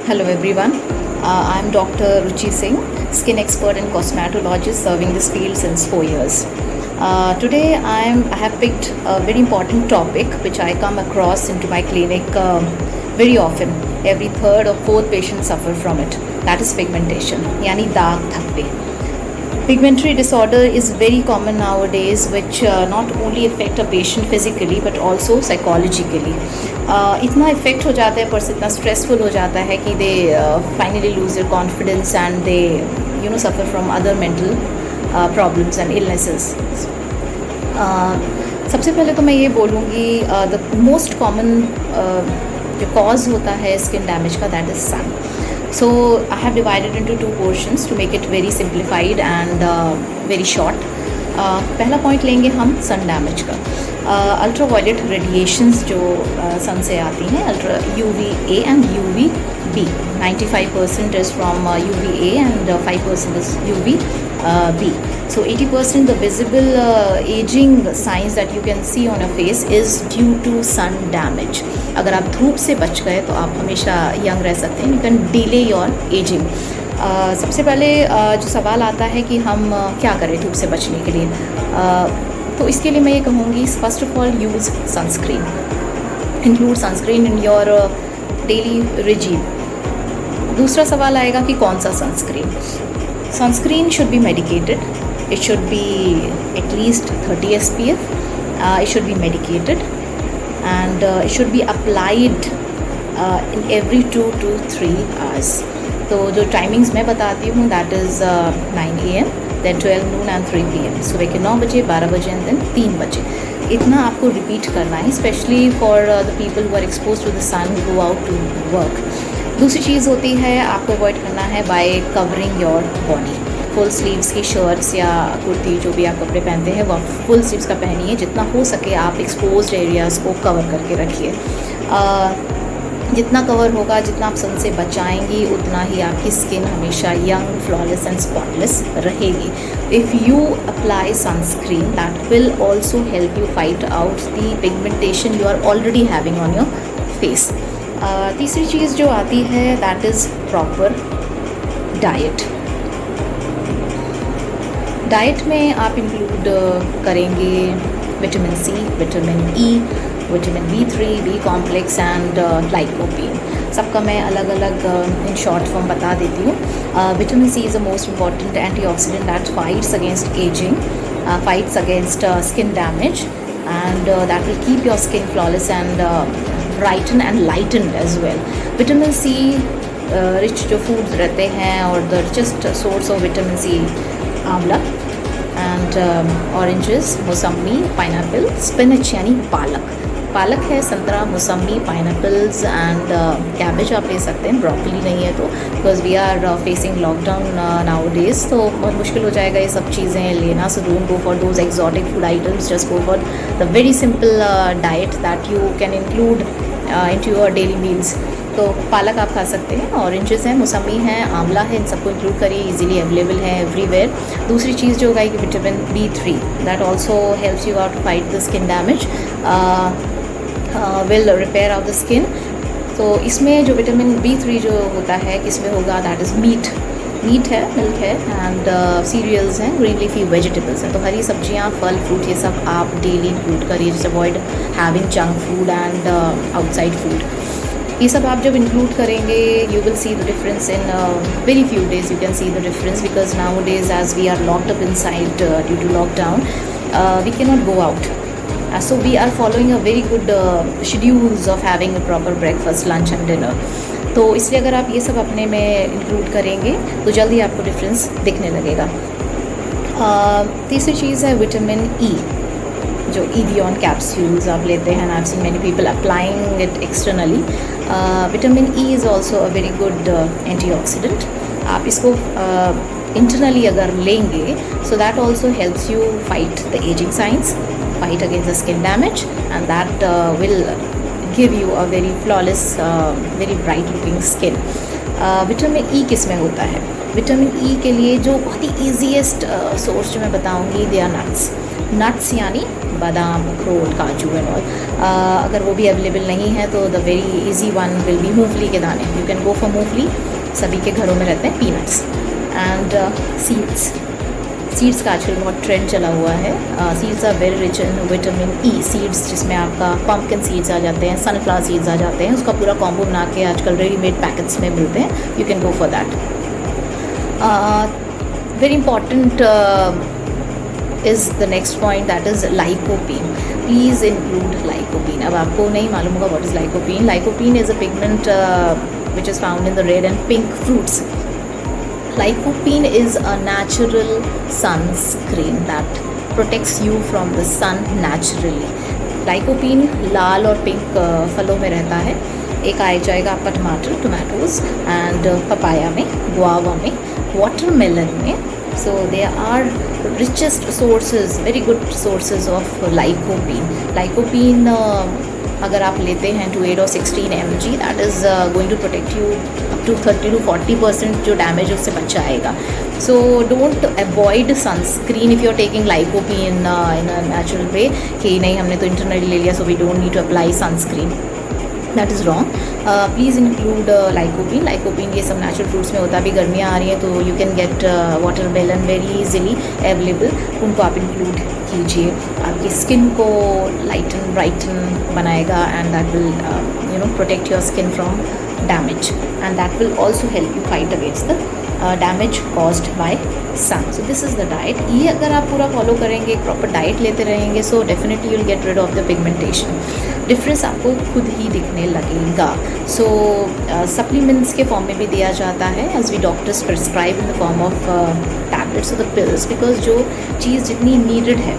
Hello everyone, I'm Dr. Ruchi Singh, skin expert and cosmetologist serving this field since 4 years. Today I have picked a very important topic which I come across into my clinic very often. Every third or fourth patient suffer from it. That is pigmentation, yani daag dhabbe. Pigmentary disorder is very common nowadays, which not only affect a patient physically but also psychologically. इतना effect हो जाता है, पर इतना stressful हो जाता है कि they finally lose their confidence and they suffer from other mental problems and illnesses. सबसे पहले तो मैं ये बोलूँगी द मोस्ट कॉमन जो कॉज होता है स्किन डैमेज का, that is sun. So I have divided into two portions to make it very simplified and very short. पहला पॉइंट लेंगे हम सन डैमेज का. अल्ट्रा वायलेट रेडिएशंस जो सन से आती हैं, ultra UVA and UVB. 95% is from UVA and 5% is UVB. So 80% the visible aging signs that you can see on your face is due to sun damage. अगर आप धूप से बच गए तो आप हमेशा यंग रह सकते हैं. You can delay your ageing. सबसे पहले जो सवाल आता है कि हम क्या करें धूप से बचने के लिए, तो इसके लिए मैं ये कहूँगी, first of all use sunscreen. Include sunscreen in your daily regime. दूसरा सवाल आएगा कि कौन सा sunscreen. Sunscreen should be medicated. It should be at least 30 SPF. It should be medicated and it should be applied in every 2 to 3 hours. तो जो timings मैं बताती हूँ, that is 9 AM, then 12 noon and 3 PM. सुबह के 9 बजे, 12 बजे and then 3 बजे. इतना आपको रिपीट करना है, specially for the people who are expose to the sun, go out to work. दूसरी चीज़ होती है, आपको अवॉइड करना है by covering your body. Full sleeves की शर्ट्स या कुर्ती जो भी आप कपड़े पहनते हैं वह फुल स्लीव्स का पहनिए. जितना हो सके आप एक्सपोज्ड एरियाज़ को कवर करके रखिए. जितना कवर होगा, जितना आप सन से बचाएंगी, उतना ही आपकी स्किन हमेशा यंग, फ्लॉलेस एंड स्पॉटलेस रहेगी. If you apply sunscreen, that will also help you fight out the pigmentation you are already having on your face. तीसरी चीज़ जो आती है, that is proper diet. Diet में आप इंक्लूड करेंगे vitamin C, vitamin E, vitamin B3, B complex and lycopene. सबका मैं अलग अलग इन शॉर्ट फॉर्म बता देती हूँ. Vitamin C is the most important antioxidant that fights against ageing, fights against skin damage, and that will keep your skin flawless and brighten and lighten as well. Vitamin C rich जो foods रहते हैं, और the richest source of vitamin C, amla and oranges, मौसमी, pineapple, spinach यानी पालक. पालक है, संतरा, मौसमी, पाइनएप्पल्स एंड कैबेज आप ले सकते हैं. ब्रोकली नहीं है तो, because we are facing lockdown nowadays, तो बहुत मुश्किल हो जाएगा ये सब चीज़ें लेना. So don't go for those exotic food items, just go for the very simple diet that you can include into your daily meals. तो पालक आप खा सकते हैं, ऑरेंजेस हैं, मौसमी हैं, आंवला है, इन सबको इंक्लूड करिए. इजीली अवेलेबल है एवरीवेयर. दूसरी चीज़ जो होगा कि vitamin B3, that also helps you out to fight the skin damage, will repair out the skin. तो इसमें जो विटामिन B3 जो होता है, किसमें होगा, दैट इज़ मीट. मीट है, मिल्क है, एंड सीरियल्स हैं, ग्रीन लीफी वेजिटेबल्स हैं. तो हरी सब्जियां, फल, फ्रूट, ये सब आप डेली इंक्लूड करिए. Just avoid having junk food and outside food. ये सब आप जब इंक्लूड करेंगे, you will see the difference in very few days. You can see the difference because nowadays as we are locked up inside due to lockdown, we can not go out. So we are following a very good schedules of having a proper breakfast, lunch and dinner. तो इसलिए अगर आप ये सब अपने में include करेंगे तो जल्दी आपको डिफरेंस दिखने लगेगा. तीसरी चीज़ है विटामिन ई, जो Evion कैप्सूल्स आप लेते हैं. I have seen many people applying it externally. Vitamin E is also a very good antioxidant. आप इसको इंटरनली अगर लेंगे, so that also helps you fight the ageing science, fight against the skin damage, and that will give you a very flawless, very bright looking skin. Vitamin E किस में होता है? Vitamin E के लिए जो बहुत ही ईजीएस्ट सोर्स जो मैं बताऊंगी, दे आर नट्स. नट्स यानी बादाम, अखरोट, काजू एंड ऑल। अगर वो भी अवेलेबल नहीं है तो the very easy one will be मूंगफली के दाने। यू कैन गो फॉर मूंगफली, सभी के घरों में रहते हैं। Peanuts and seeds. सीड्स का आजकल बहुत ट्रेंड चला हुआ है। Seeds are very rich in vitamin E. Seeds जिसमें आपका पम्पकिन सीड्स आ जाते हैं, सनफ्लावर सीड्स आ जाते हैं, उसका पूरा कॉम्बो बना के आजकल रेडीमेड पैकेट्स में मिलते हैं। You can go for that. Very important is the next point, that is lycopene. Please include lycopene. अब आपको नहीं मालूम होगा what is lycopene. Lycopene is a pigment which is found in the red and pink fruits. Lycopene is a natural sunscreen that protects you from the sun naturally. Lycopene लाल और pink फलों में रहता है। एक आ जाएगा आपका टोमेटोज़ एंड पपाया में, गुआवा में, वाटरमेलन में। So they are richest sources, very good sources of lycopene. Lycopene अगर आप लेते हैं 2, 8 और 16 mg, that is going to protect you up to 30 to 40% जो डैमेज उससे बच जाएगा। So don't avoid sunscreen if you are taking lycopene in a natural way कि नहीं हमने तो इंटरनली ले लिया so we don't need to apply sunscreen. That is wrong. Please include lycopene. Lycopene ये सब नेचुरल फ्रूट्स में होता है। अभी गर्मियाँ आ रही हैं तो you can get watermelon very easily available, उनको आप इंक्लूड कीजिए। आपकी स्किन को लाइटन ब्राइटन बनाएगा and that will protect your skin from damage and that will also help you fight against the damage caused by sun. So this is the diet. ये अगर आप पूरा फॉलो करेंगे, एक प्रॉपर डाइट लेते रहेंगे, so definitely you will get rid of the pigmentation. Difference आपको खुद ही दिखने लगेगा। सो सप्लीमेंट्स के फॉर्म में भी दिया जाता है as we doctors prescribe in the form of tablets और द पिल्स, बिकॉज जो चीज़ जितनी नीडेड है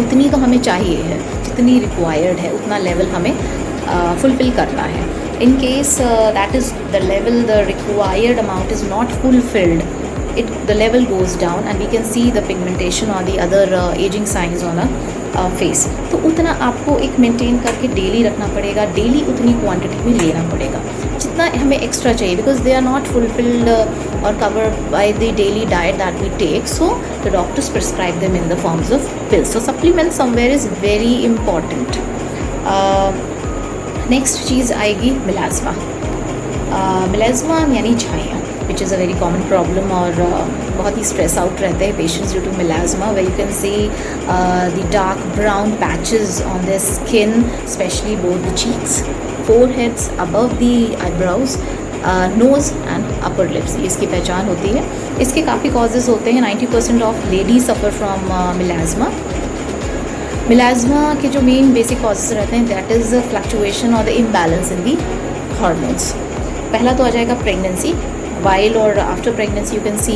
उतनी तो हमें चाहिए है, जितनी रिक्वायर्ड है उतना लेवल हमें फुलफिल करना है। in case that is the level, the required amount is not fulfilled, the level goes down and we can see the pigmentation or the other aging signs on a face. तो उतना आपको एक maintain करके daily रखना पड़ेगा, daily उतनी quantity में लेना पड़ेगा जितना हमें एक्स्ट्रा चाहिए, because they are not fulfilled or covered by the daily diet that we take, so the doctors prescribe them in the forms of pills. So supplement somewhere is very important. Next चीज़ आएगी melasma. Melasma यानी झाइयाँ, which is a very common problem और बहुत ही stress out रहते हैं patients due to melasma, where you can see the dark brown patches on the skin, specially both the cheeks, foreheads, above the eyebrows, nose and upper lips. ये इसकी पहचान होती है। इसके काफ़ी कॉजेज़ होते हैं। 90% of ladies suffer from melasma. Melasma के जो मेन बेसिक कॉजेज़ रहते हैं दैट इज़ फ्लक्चुएशन और the imbalance in the hormones. पहला तो आ जाएगा प्रेगनेंसी। वाइल और after pregnancy you can see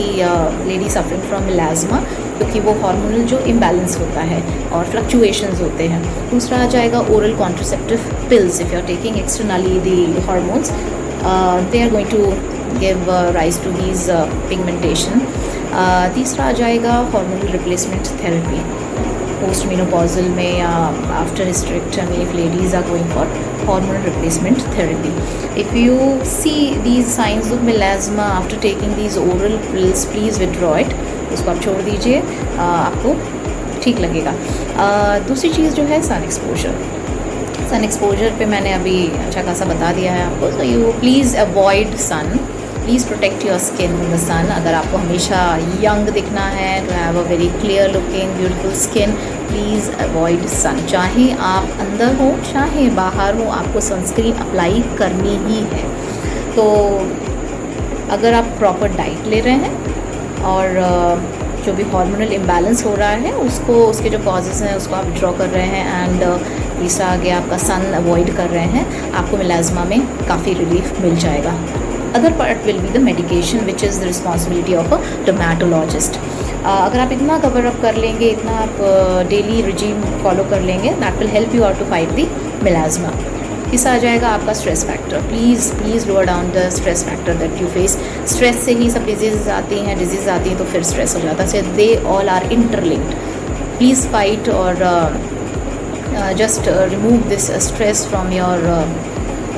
lady suffering from melasma, क्योंकि वो हार्मोनल जो इम्बैलेंस होता है और फ्लक्चुएशंस होते हैं। दूसरा आ जाएगा oral contraceptive pills. If you are taking externally the hormones they are going to give rise to these pigmentation. तीसरा आ जाएगा hormonal replacement therapy post menopausal में या after hysterectomy if ladies are going for hormonal replacement therapy. If you see these signs of melasma after taking these oral pills, please withdraw it. उसको आप छोड़ दीजिए, आपको ठीक लगेगा। दूसरी चीज़ जो है सन एक्सपोजर। सन एक्सपोजर पे मैंने अभी अच्छा खासा बता दिया है आपको। So you please avoid sun, please protect your skin from the sun. अगर आपको हमेशा यंग दिखना है, to have a very clear looking beautiful skin, please avoid sun. चाहे आप अंदर हो चाहे बाहर हो, आपको सनस्क्रीन अप्लाई करनी ही है। तो अगर आप प्रॉपर डाइट ले रहे हैं और जो भी हार्मोनल इम्बैलेंस हो रहा है उसको, उसके जो कॉजेज़ हैं उसको आप विड्रॉ कर रहे हैं एंड तीसरा आगे आपका सन अवॉइड कर रहे हैं, आपको मिलाज़मा में काफ़ी रिलीफ मिल जाएगा। Other part will be the medication which is the responsibility of a dermatologist. अगर आप इतना कवर अप कर लेंगे, इतना आप डेली रिजीम फॉलो कर लेंगे, that will help you out to fight the melasma. इस आ जाएगा आपका stress factor. Please lower down the stress factor that you face. Stress से ही सब डिजीज़ आती हैं तो फिर स्ट्रेस हो जाता है। So they all are interlinked. Please fight और just remove this stress from your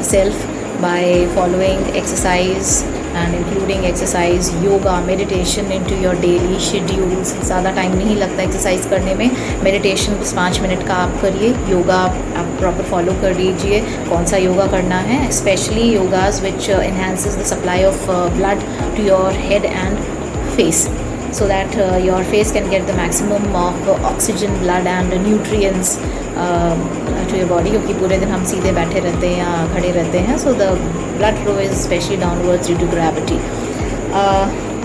self by following exercise, and including exercise, yoga, meditation into your daily schedules. ज़्यादा टाइम नहीं लगता एक्सरसाइज करने में. मेडिटेशन बस 5 मिनट का आप करिए. योगा आप प्रॉपर फॉलो कर लीजिए. कौन सा योगा करना है, specially yogas which enhances the supply of blood to your head and face, so that your face can get the maximum of oxygen, blood and nutrients to your body. क्योंकि पूरे दिन हम सीधे बैठे रहते हैं या खड़े रहते हैं, so the blood flow is especially downwards due to gravity.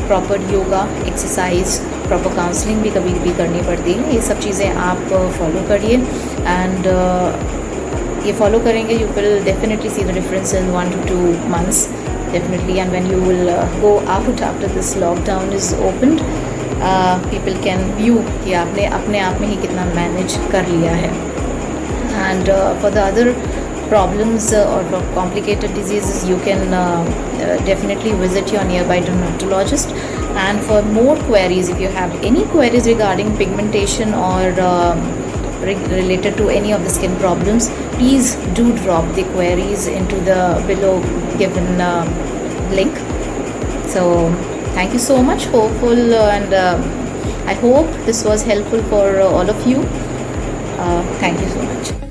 Proper yoga, exercise, proper counselling भी कभी भी करनी पड़ती है. ये सब चीज़ें आप फॉलो करिए, एंड ये फॉलो करेंगे you will definitely see the difference in 1 to 2 months definitely. And when you will go out after this lockdown is opened, people can view कि आपने अपने आप में ही कितना मैनेज कर लिया है. And for the other problems or for complicated diseases, you can definitely visit your nearby dermatologist. And for more queries, if you have any queries regarding pigmentation or related to any of the skin problems, please do drop the queries into the below given link. So thank you so much. Hopeful and I hope this was helpful for all of you. Thank you so much.